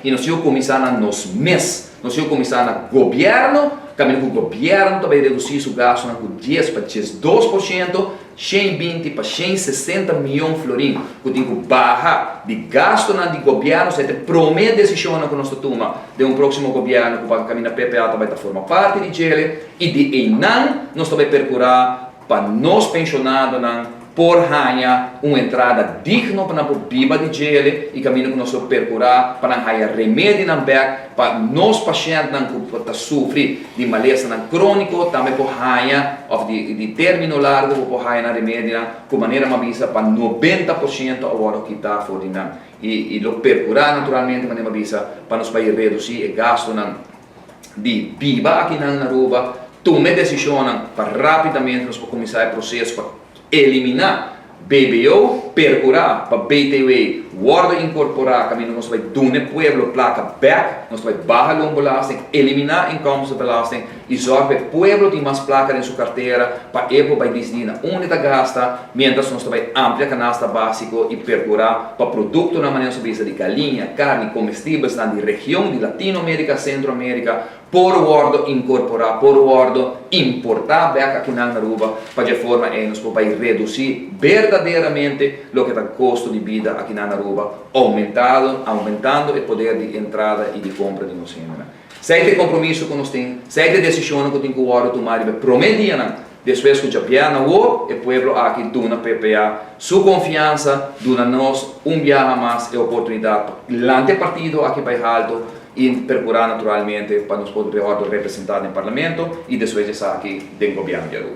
E nós vamos começar nos meses, nós vamos começar no governo, caminho com o governo também reduzir o gasto com 10 para 12%, 120 para 160 milhões de florins, que tem que baixar de gasto no governo, se promete decisão que nós tomamos de próximo governo que vai caminhar PPA também formar parte de ele, e de Enan nós também procurar para nós pensionados por ganhar uma entrada digna para a viva de gele e caminho que nós procurar para ganhar remédio na back para nós pacientes que sofrem de maleza crônico também por ganhar ou de término largo por ganhar remédio com maneira mais para 90% agora que está fora e lo procurar naturalmente maneira mais para nós reduzir o gasto de viva aqui na Aruba tomar decisão para rapidamente nós começar o processo para eliminar BBO, percurar para BTW, guarda incorporar, caminho nós vai doar pueblo placa back, nós vai baixar a belasting, eliminar inkomsten belasting e sorte o pueblo tem mais placa em sua carteira para ele vai decidir onde está gasta, mientras nós vai ampliar a canasta básico e percurar para produto na maneira de galinha, carne, comestíveis na região de Latinoamérica, Centroamérica, por guardo incorporar, por guardo importar back aqui na Aruba para de forma que nós vai reduzir verdadeiramente o que está o custo de vida aqui na Aruba, aumentando o poder de entrada e de compra de nós. Sete compromisso que nós temos, sete decisões que temos que tomar e prometer depois que já viana o povo aqui duna PPA, sua confiança duna nós viaje mais e oportunidade lante partido aqui vai alto e procurar naturalmente para nós poder representar no parlamento e depois de aqui do governo.